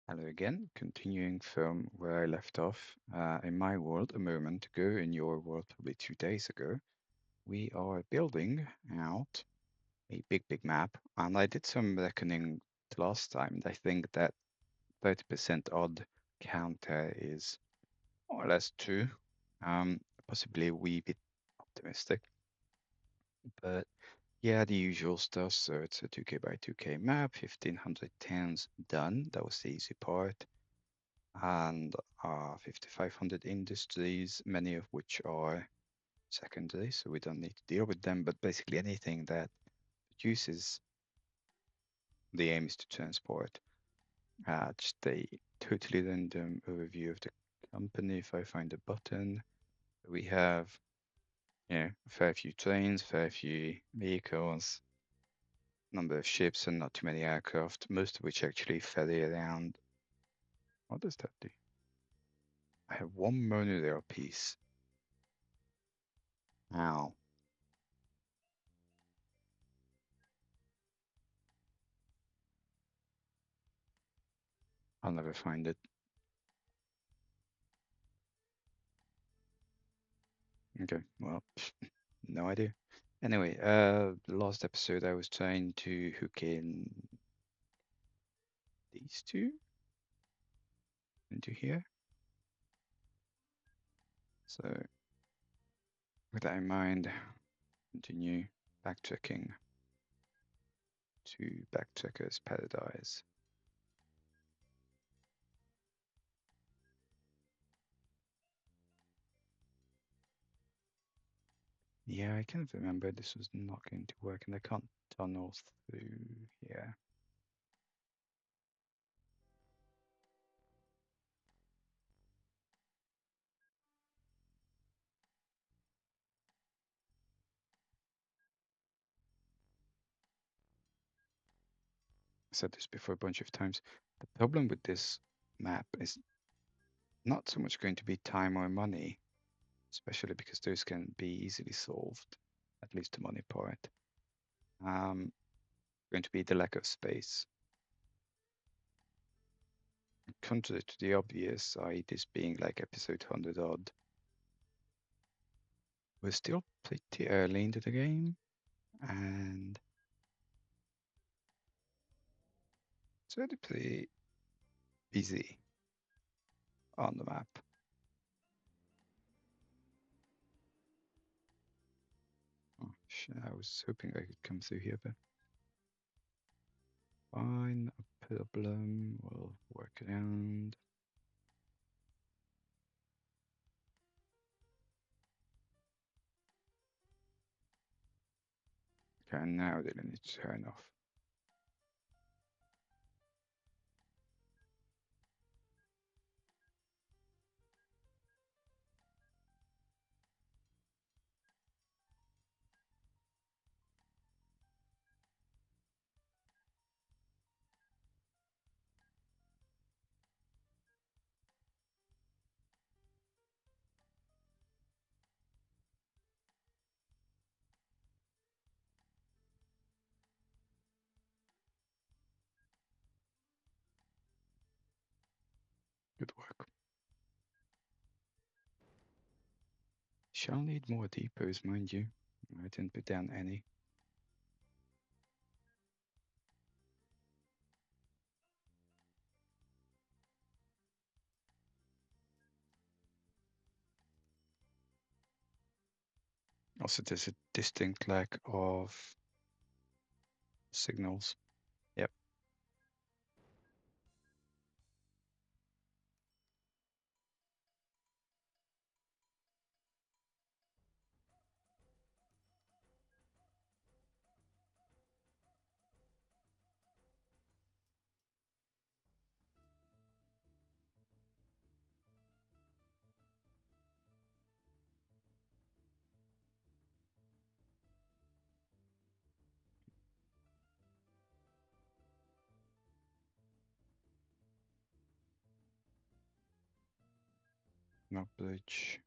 Hello again, continuing from where I left off. In my world, a moment ago, in your world, probably 2 days ago, we are building out a big map. And I did some reckoning last time. And I think that 30% odd counter is more or less true. Possibly a wee bit optimistic. But yeah, the usual stuff. So it's a 2K by 2K map, 1500 tens done. That was the easy part. And 5,500 industries, many of which are secondary, so we don't need to deal with them. But basically, anything that produces, the aim is to transport. Just a totally random overview of the company. If I find a button, we have a fair few trains, fair few vehicles, number of ships, and not too many aircraft, most of which actually ferry around. What does that do? I have one monorail piece. Ow. I'll never find it. Okay, well, no idea. Anyway, last episode I was trying to hook in these two into here. So with that in mind, continue backtracking to Backtracker's Paradise. Yeah, I kind of remember this was not going to work and I can't tunnel through here. I said this before a bunch of times. The problem with this map is not so much going to be time or money, especially because those can be easily solved, at least the money part. Going to be the lack of space. Contrary to the obvious, i.e. this being like episode 100 odd, we're still pretty early into the game, and it's already pretty busy on the map. Oh, shit, I was hoping I could come through here, but fine, no problem, we'll work around. Okay, now they need to turn off. Good work. Shall need more depots, mind you. I didn't put down any. Also, there's a distinct lack of signals. Yep. No bridge.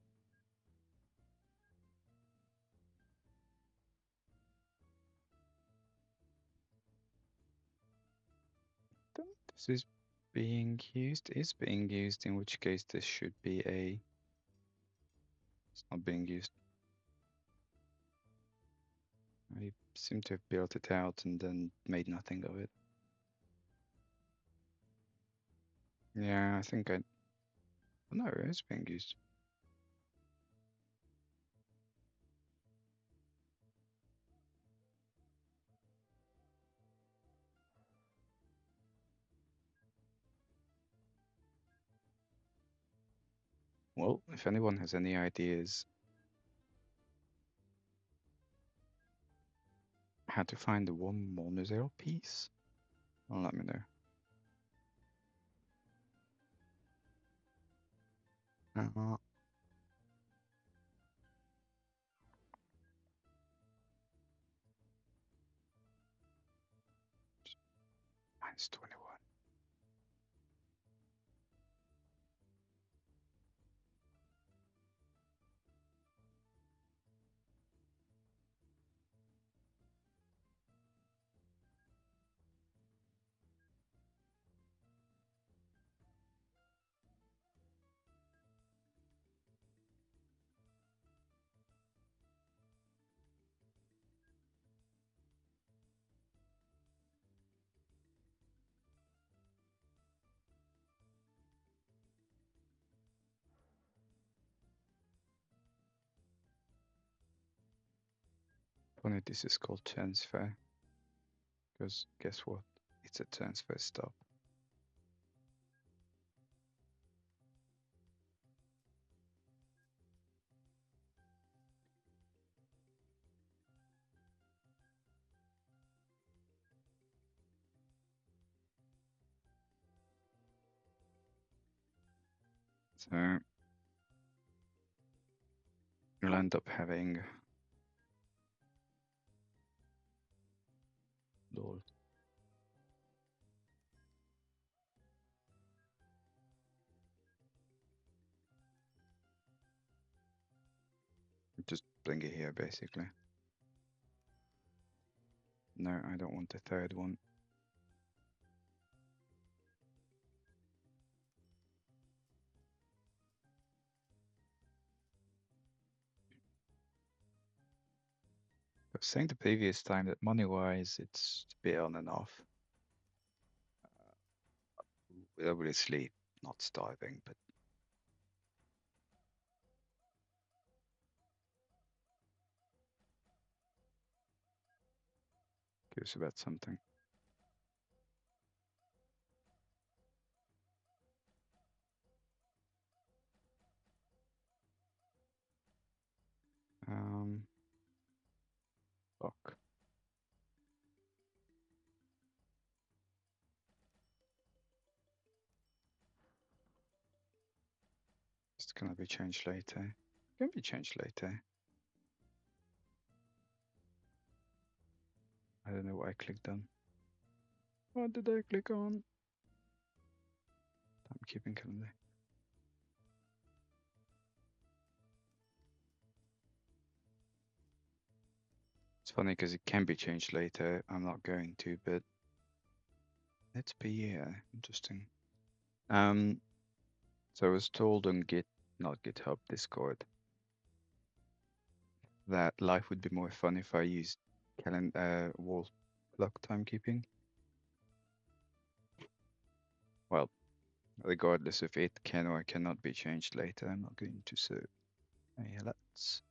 This is Being used is being used, in which case this should be a... It's not being used. I seem to have built it out and then made nothing of it. Yeah, I think I... No, it is being used. Well, if anyone has any ideas how to find the one monorail piece, well, let me know. Minus 21. Funny, this is called transfer, because guess what? It's a transfer stop. So you'll end up having lol. Just bring it here, basically. No, I don't want the third one. I was saying the previous time that money-wise, it's a bit on and off. We're obviously not starving, but curious about something. Fuck. It's gonna be changed later. Can be changed later. I don't know what I clicked on. What did I click on? Timekeeping calendar. It's funny because it can be changed later. I'm not going to, but let's be here. Interesting. So I was told on not GitHub, Discord, that life would be more fun if I used wall clock timekeeping. Well, regardless if it can or cannot be changed later, I'm not going to. So, yeah, let's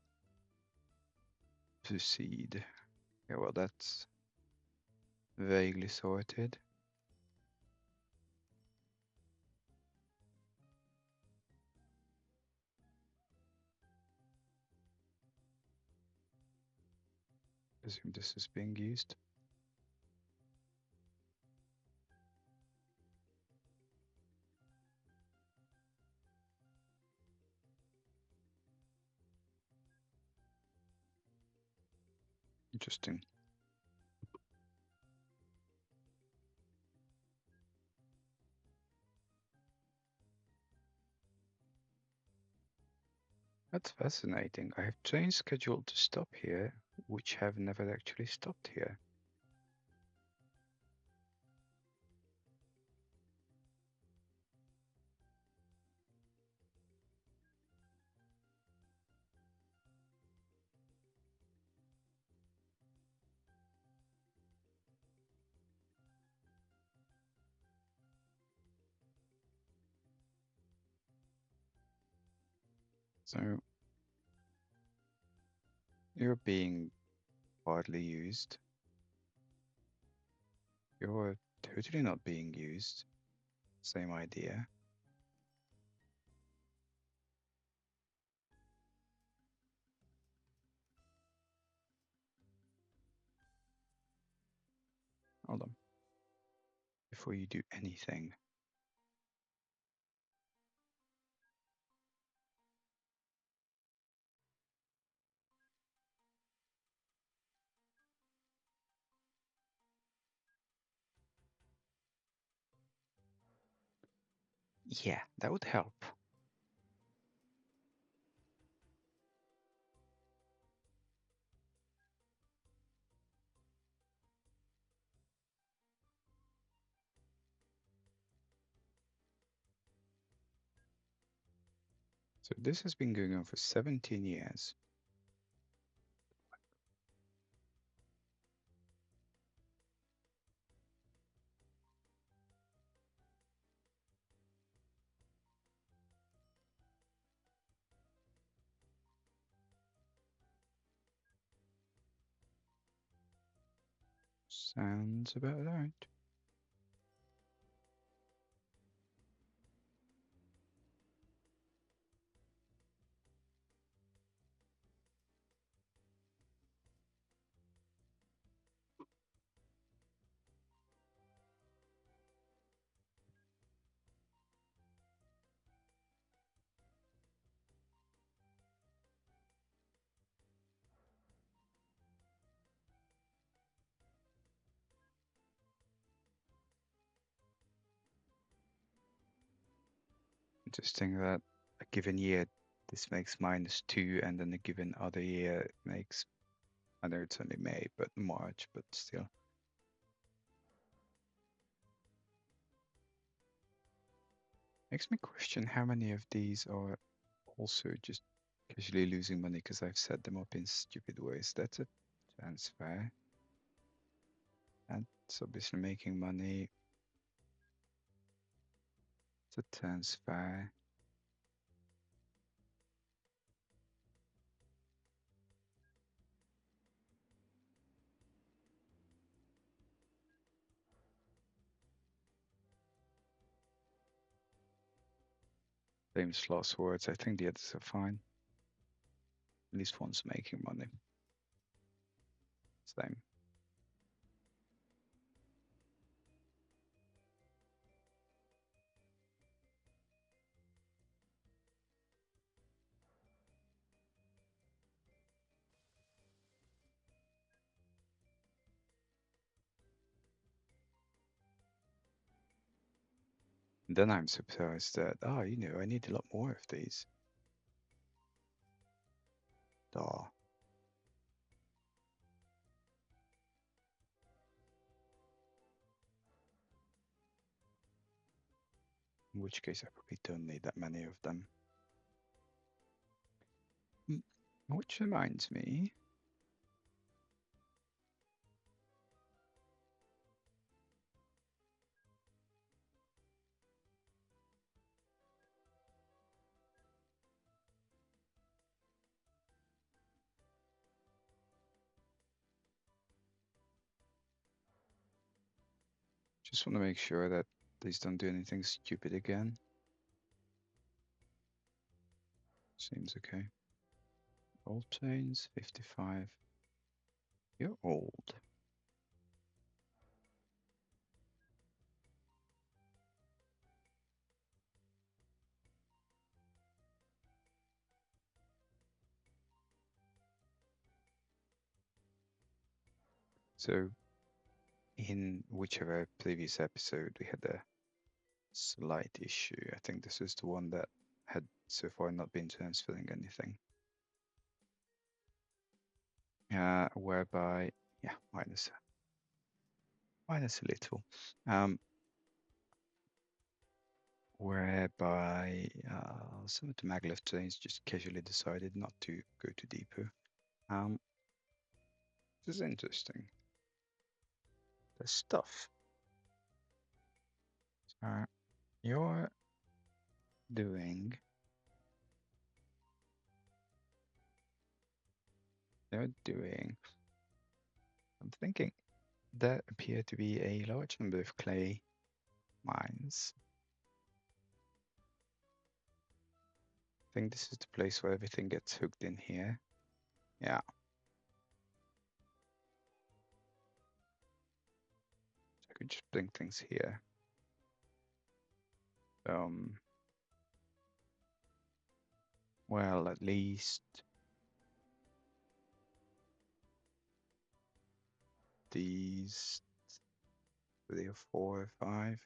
proceed. Yeah, well, that's vaguely sorted. Presume this is being used. Interesting. That's fascinating. I have trains scheduled to stop here, which have never actually stopped here. So you're being widely used. You're totally not being used. Same idea. Hold on. Before you do anything, yeah, that would help. So this has been going on for 17 years. Sounds about right. Interesting that a given year this makes -2, and then a given other year it makes, I know it's only May, but March, but still. Makes me question how many of these are also just casually losing money because I've set them up in stupid ways. That's a transfer. That's obviously making money. It's a transfer. Famous last words. I think the others are fine. At least one's making money. Same. Then I'm surprised that, I need a lot more of these. Oh, in which case I probably don't need that many of them. Which reminds me, just want to make sure that these don't do anything stupid again. Seems okay. Old chains, 55. You're old. So, in whichever previous episode, we had a slight issue. I think this is the one that had so far not been transferring anything. Whereby, yeah, minus a little. Whereby some of the maglev trains just casually decided not to go to depot. This is interesting. The stuff. So you're doing they're doing. I'm thinking there appear to be a large number of clay mines. I think this is the place where everything gets hooked in here. Yeah. So I could just bring things here. Well, at least these 3 or 4 or 5.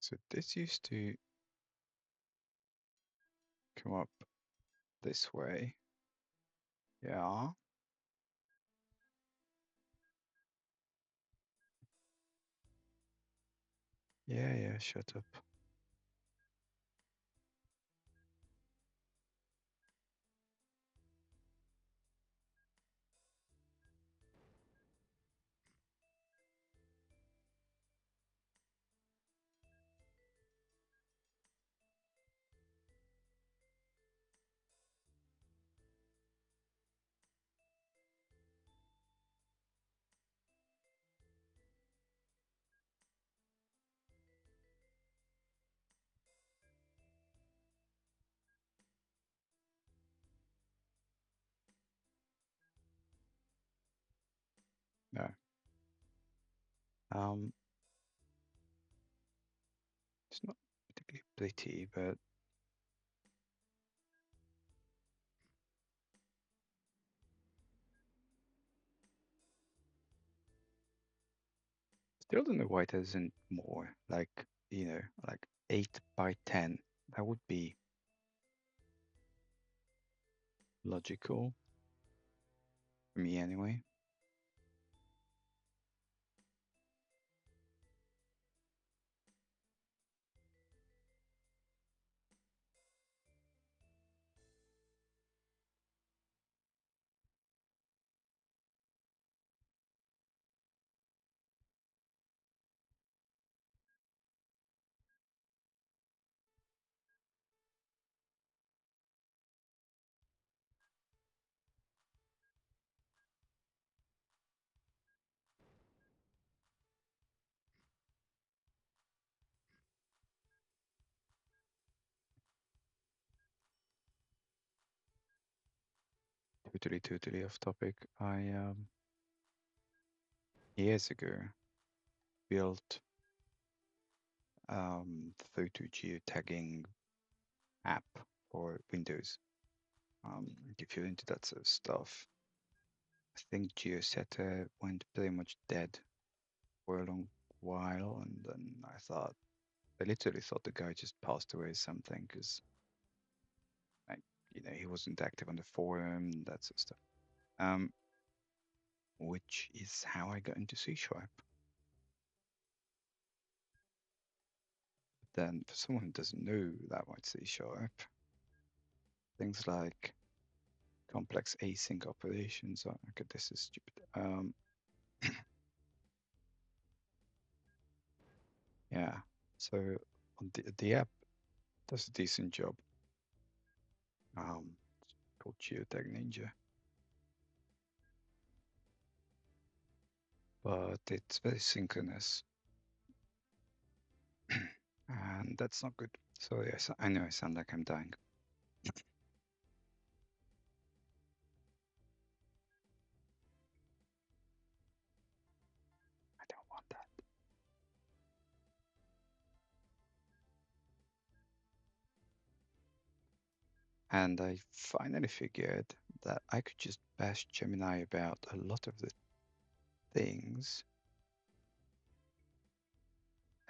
So this used to come up this way. Yeah. Yeah, shut up. No. It's not particularly pretty, but still don't know why it isn't more. Like, like 8 by 10. That would be logical for me anyway. Totally off topic. I years ago built photo geotagging app for Windows. If you're into that sort of stuff, I think GeoSetter went pretty much dead for a long while, and then I literally thought the guy just passed away or something because, like, he wasn't active on the forum, that sort of stuff. Which is how I got into C#. Then, for someone who doesn't know that much C#, things like complex async operations. Oh, okay, this is stupid. Yeah. So on the app does a decent job. It's called Geotag Ninja, but it's very synchronous, and that's not good. So yes, I know I sound like I'm dying. I don't want that. And I finally figured that I could just bash Gemini about a lot of the things,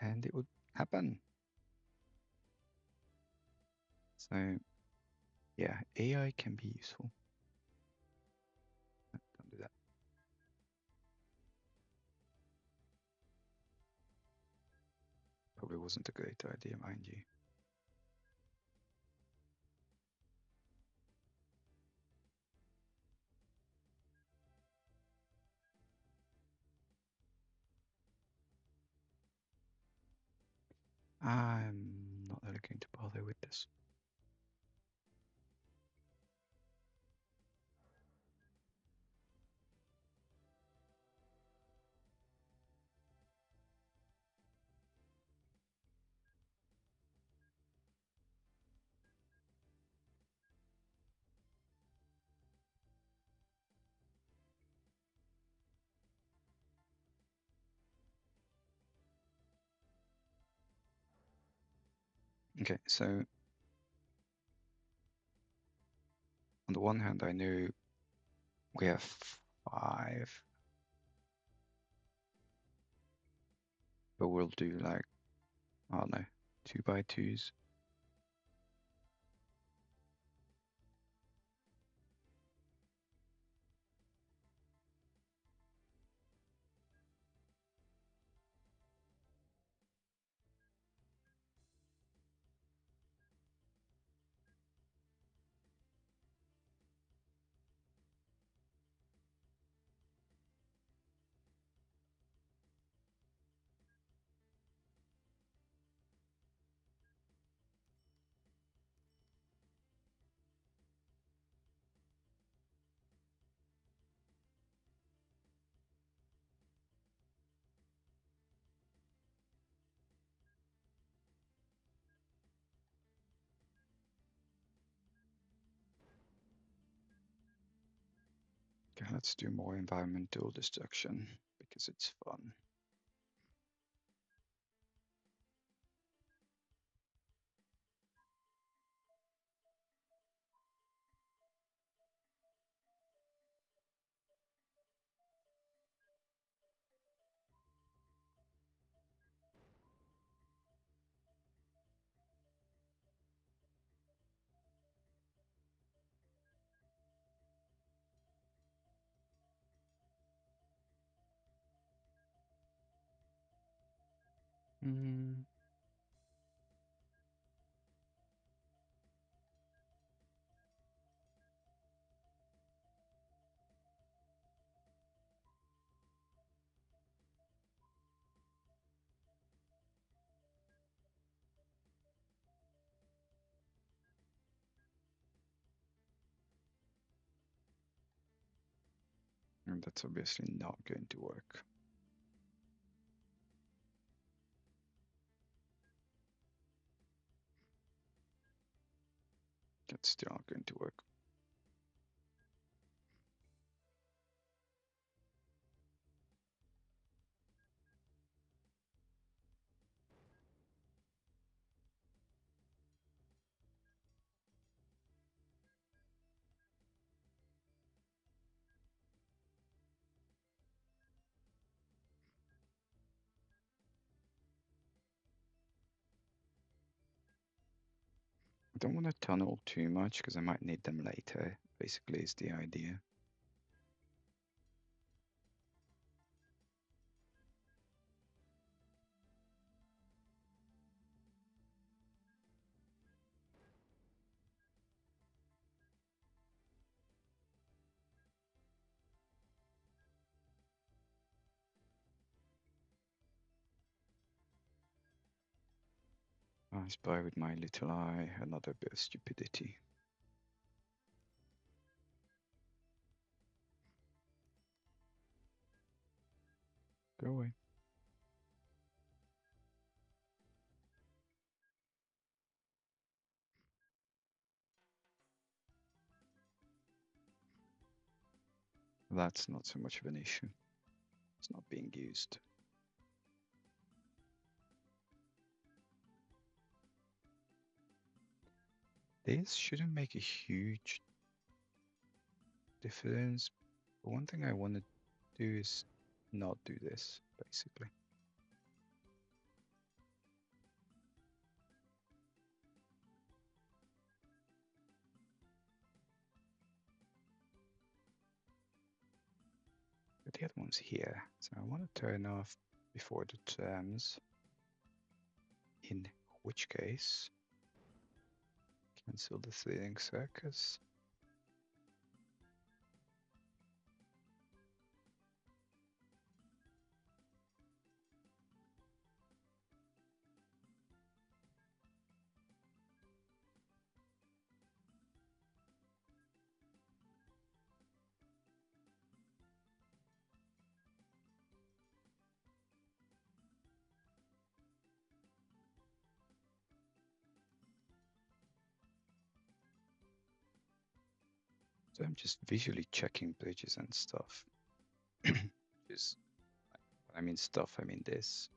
and it would happen. So Yeah, AI can be useful. Don't do that. Probably wasn't a great idea, mind you. I'm not really going to bother with this. Okay, so on the one hand, I know we have 5, but we'll do like, I don't know, 2x2s. Okay, let's do more environmental destruction because it's fun. Mm, and that's obviously not going to work. That's still not going to work. I don't want to tunnel too much because I might need them later, basically is the idea. I spy with my little eye another bit of stupidity. Go away. That's not so much of an issue. It's not being used. This shouldn't make a huge difference. But one thing I want to do is not do this, basically. the other one's here. So I want to turn off before the terms, in which case cancel the thing circus. So I'm just visually checking bridges and stuff. Just, I mean stuff, I mean this.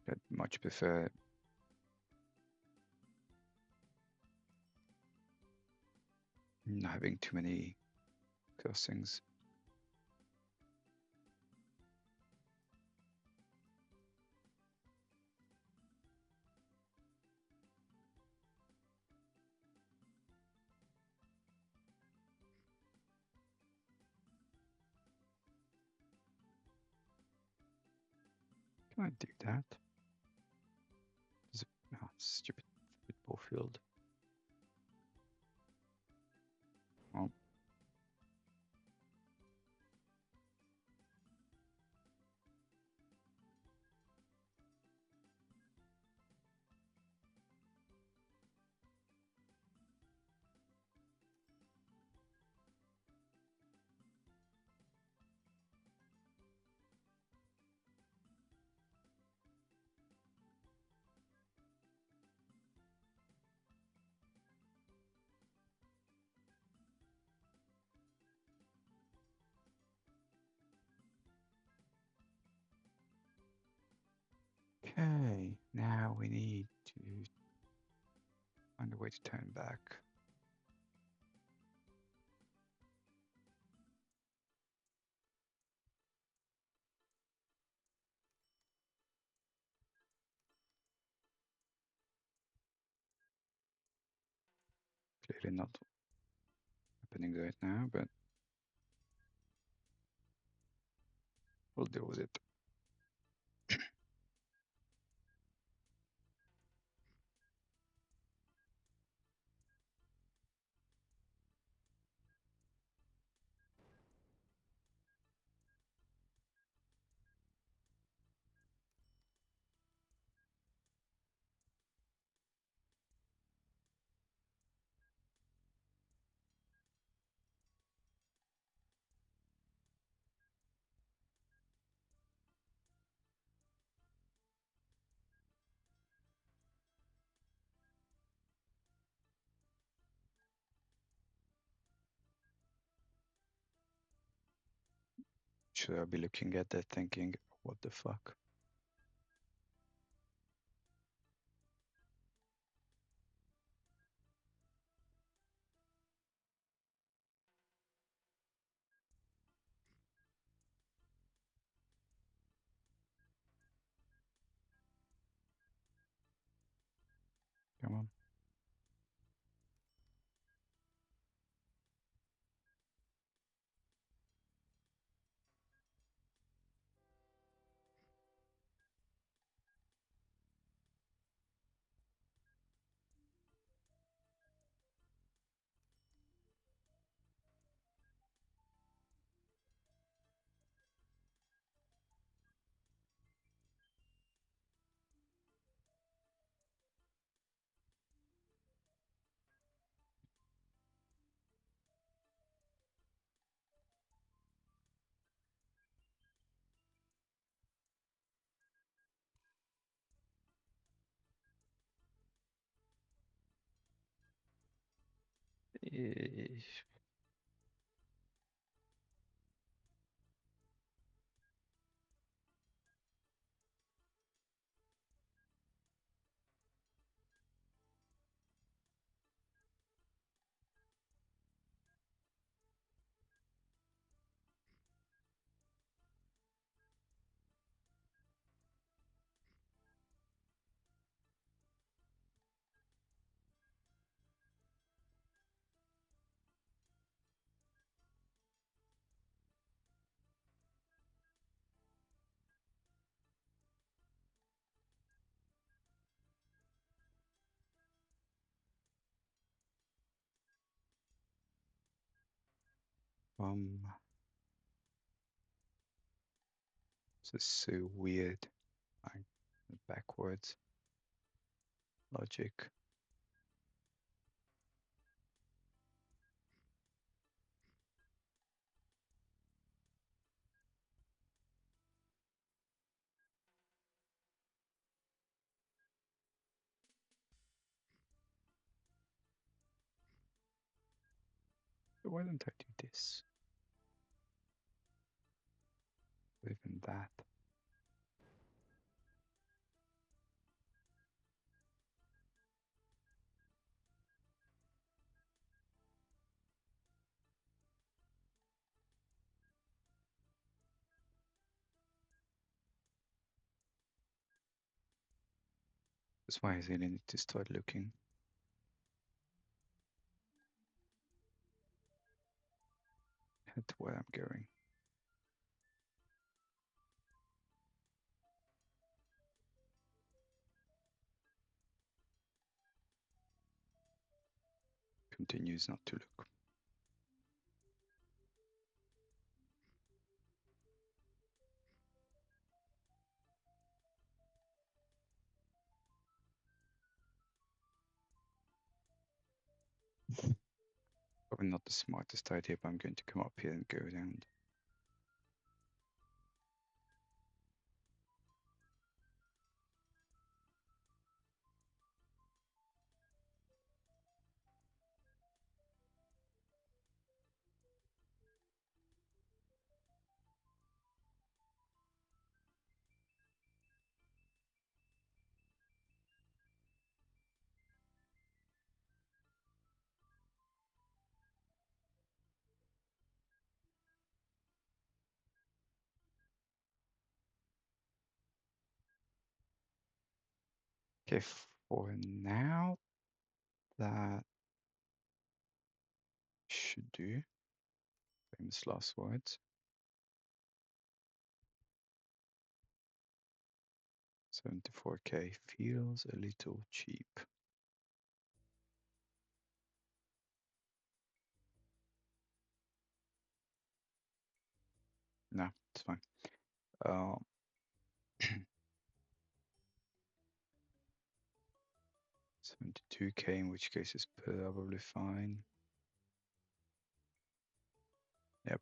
I'd much prefer not having too many crossings. Can I do that? Oh, stupid football field. Oh. Okay, now we need to find a way to turn back. Clearly not happening right now, but we'll deal with it. Should I be looking at that thinking, what the fuck? Come on. Eh, This is so weird. Like backwards logic. So why don't I do this? Even that. That's why I really need to start looking at where I'm going. Continues not to look. Probably not the smartest idea, but I'm going to come up here and go down. Okay, for now, that should do. Famous last words. 74K feels a little cheap. No, it's fine. 72K, in which case is probably fine. Yep.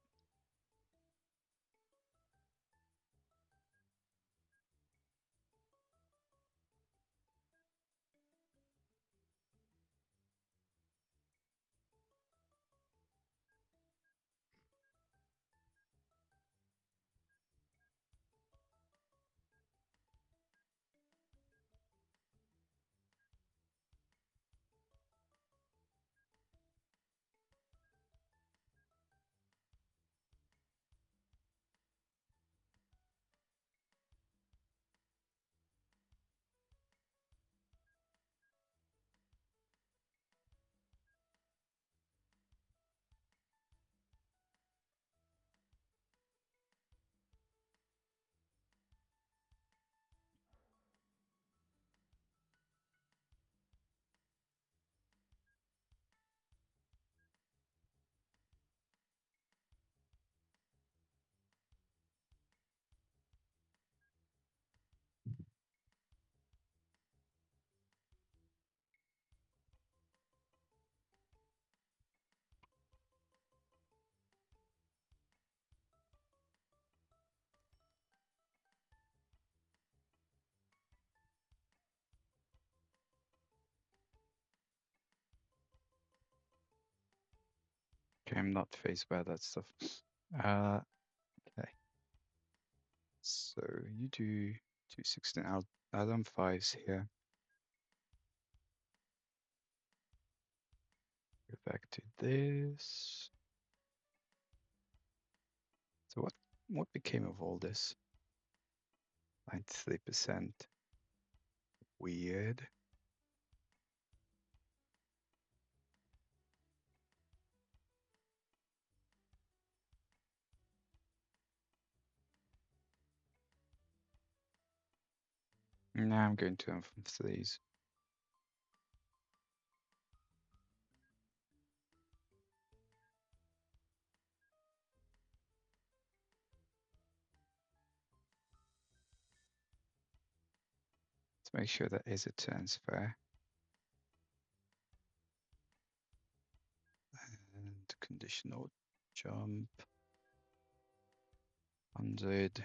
Okay, I'm not phased by that stuff. Okay. So you do 216. I'll add on 5s here. Go back to this. So what became of all this? 93%. Weird. Now I'm going to emphasize. Let's make sure that is a transfer. And conditional jump. 100.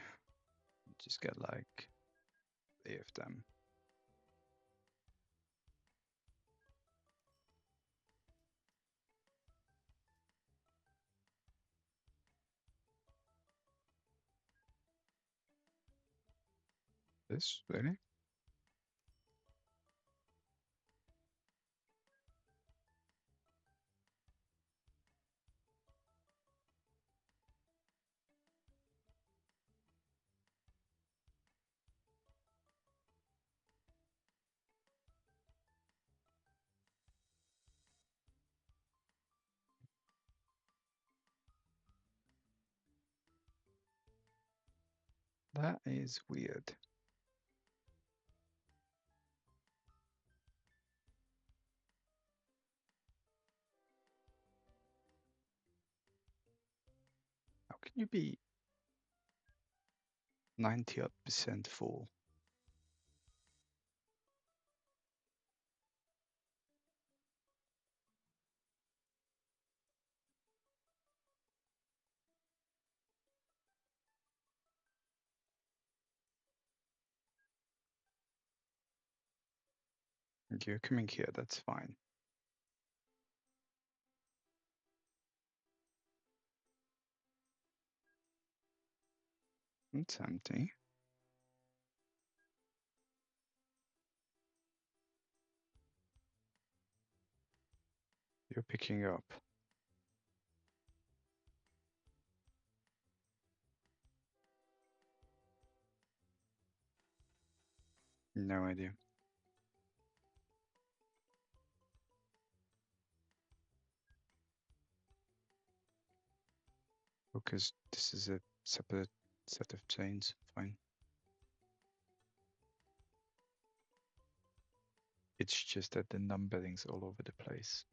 Just get like 3 of them. This, really? That is weird. How can you be 90% full? You're coming here, that's fine. It's empty. You're picking up. No idea. Because this is a separate set of chains. Fine. It's just that the numbering's all over the place.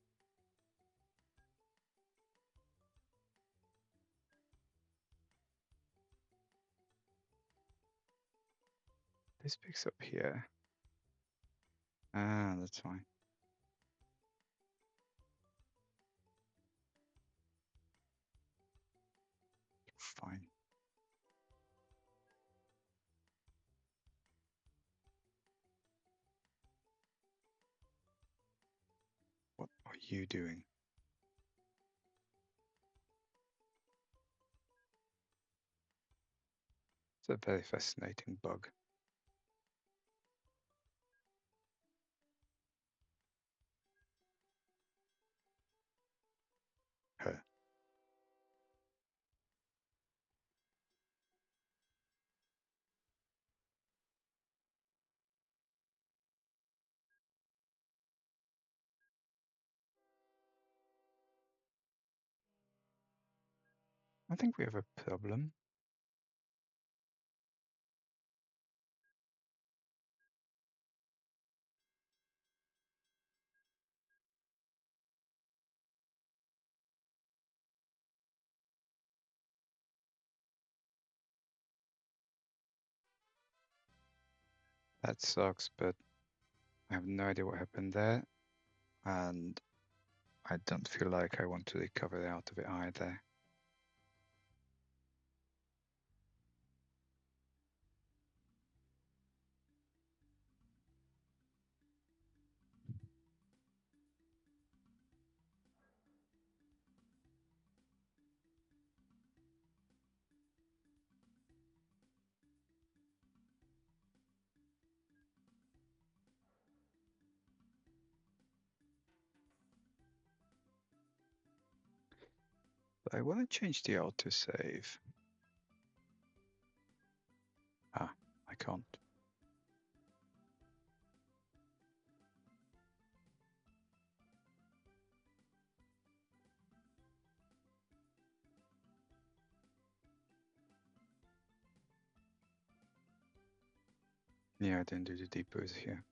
This picks up here. Ah, that's fine. Fine. What are you doing? It's a very fascinating bug. Huh. I think we have a problem. That sucks, but I have no idea what happened there. And I don't feel like I want to recover out of it either. But I want to change the autosave. Ah, I can't. Yeah, I didn't do the depots here.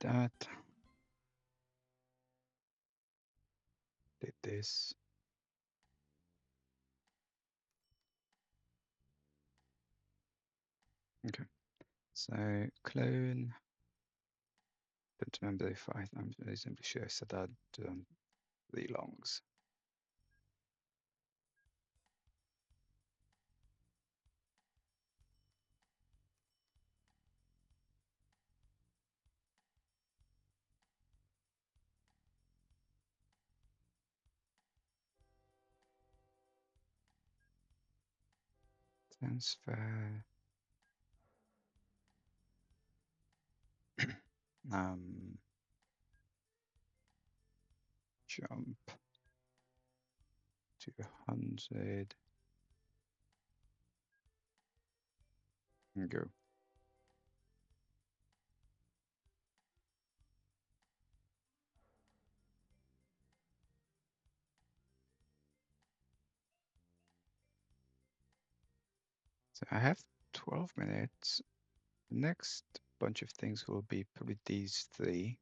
that. Did this. Okay. So clone. Don't remember if I'm reasonably sure I said that the longs. Transfer. Jump to 100 and go. So I have 12 minutes. The next bunch of things will be probably these three.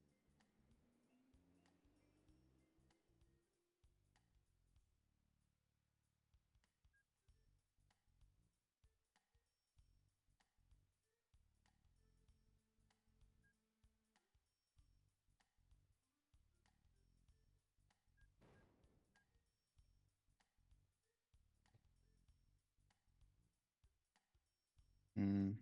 Mm.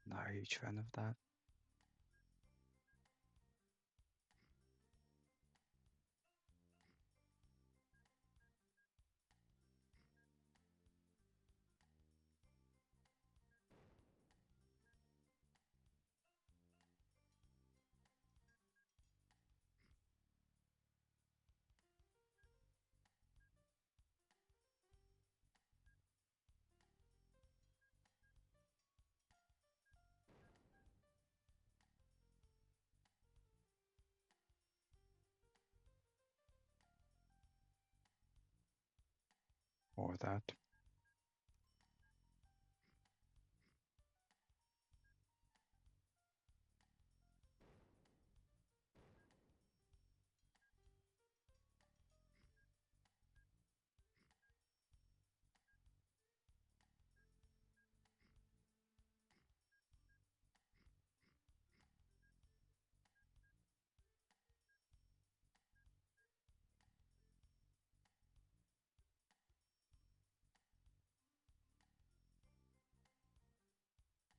Not a huge fan of that. Or that.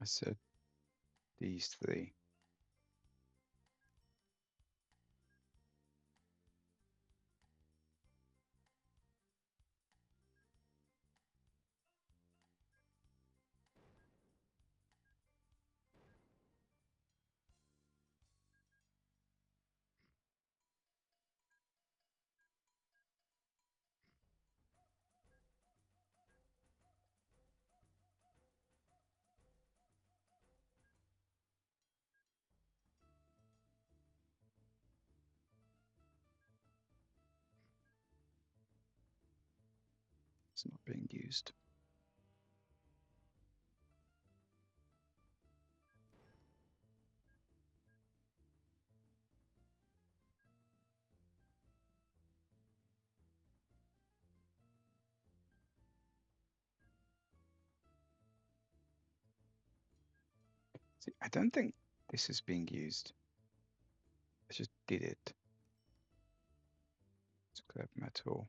I said these three. It's not being used. See, I don't think this is being used. I just did it. Let's grab metal.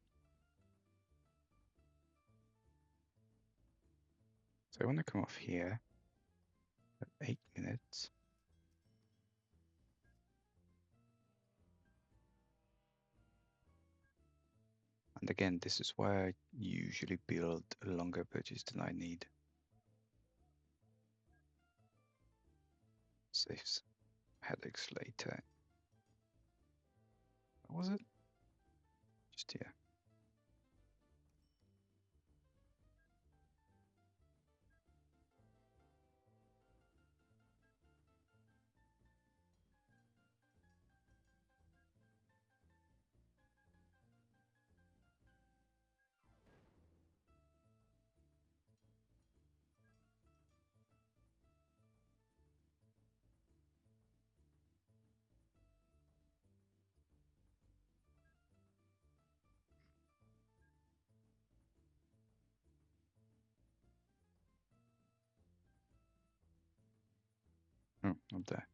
So I want to come off here at 8 minutes. And again, this is why I usually build longer bridges than I need. Saves headaches later. What was it? Just here. Oh, not there.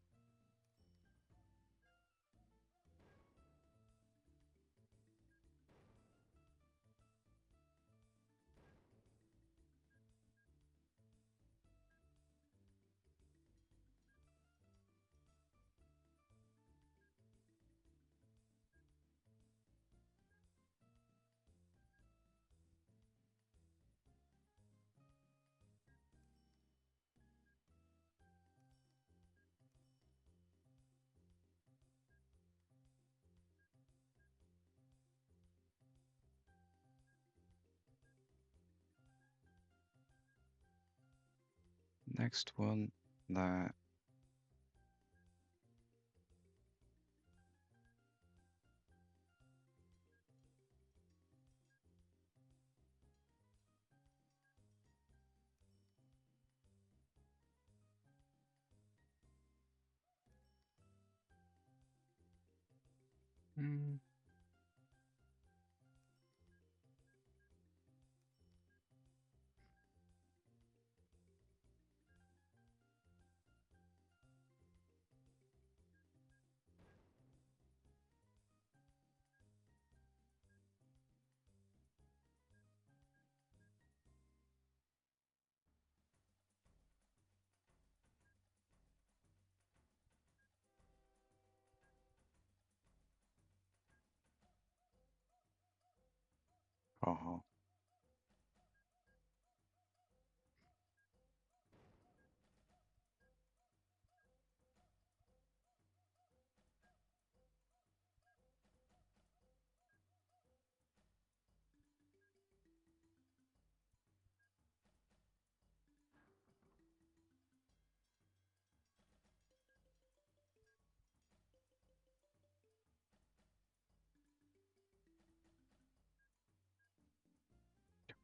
Next one, there. Mm. Oh,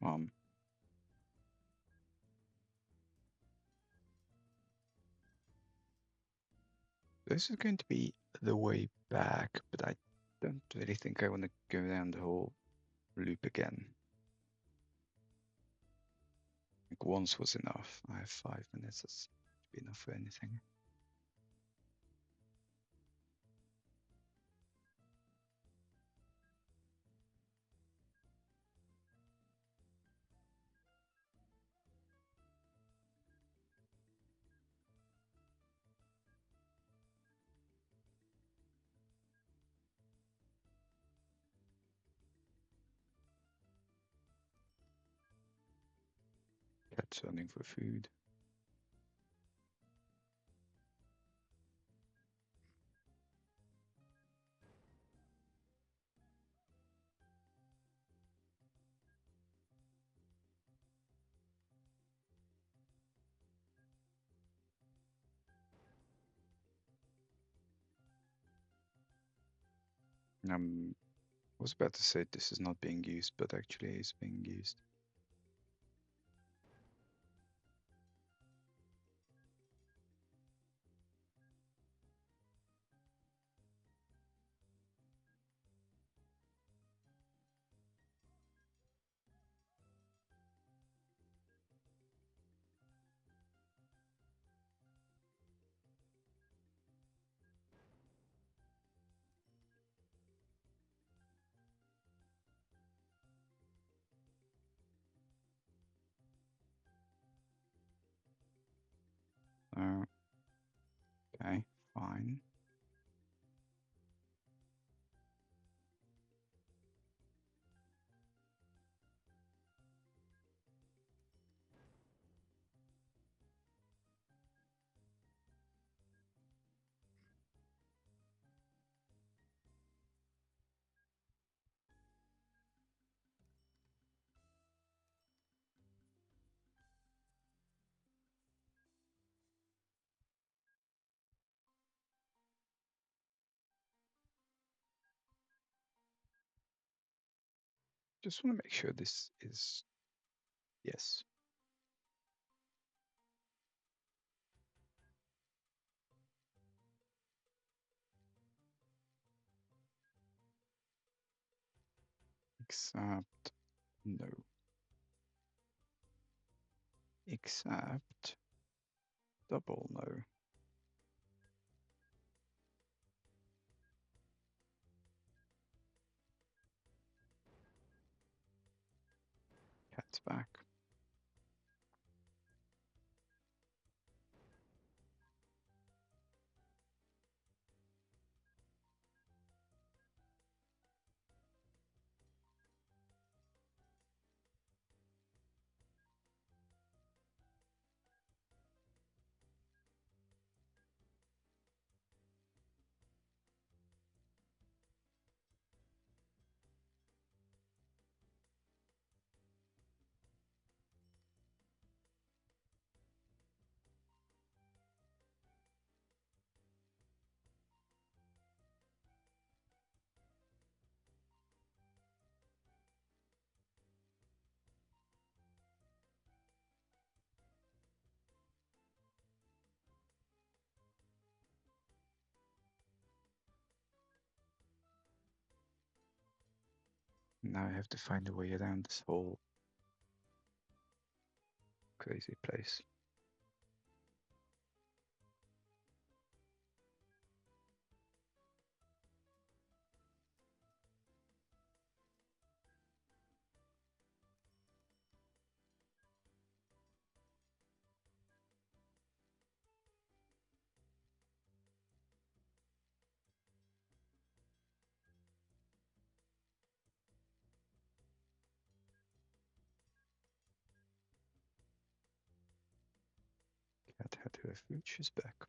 come on. This is going to be the way back, but I don't really think I want to go down the whole loop again. Like once was enough. I have 5 minutes. That's be enough for anything. Cat's running for food. I was about to say this is not being used, but actually is being used. So, okay, fine. Just want to make sure this is, yes. Except, no. Except, double no. Cat's back. Now I have to find a way around this whole crazy place. Cat had her food, she's back.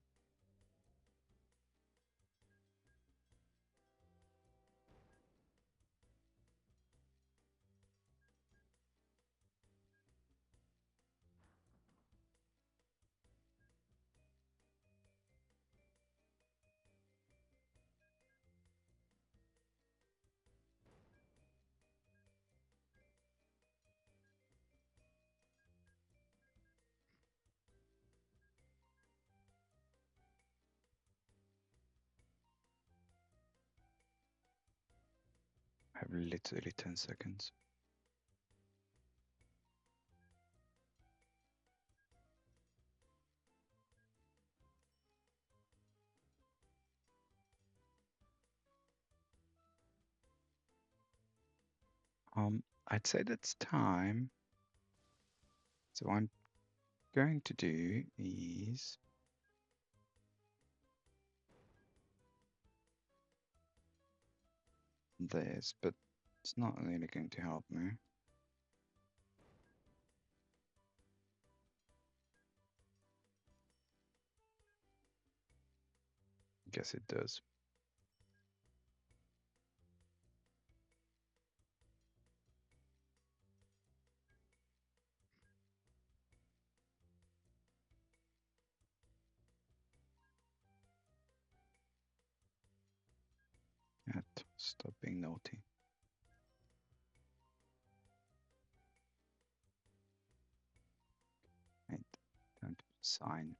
I have literally 10 seconds. I'd say that's time. So what I'm going to do is this, but it's not really going to help me. Guess it does. Stop being naughty. And don't sign.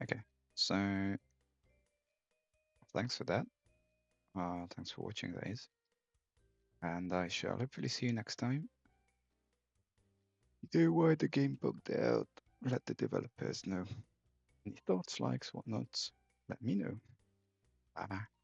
Okay, so thanks for that. Thanks for watching, guys. and I shall hopefully see you next time. You know why the game bugged out? Let the developers know. Any thoughts, likes, whatnots? Let me know. Bye bye.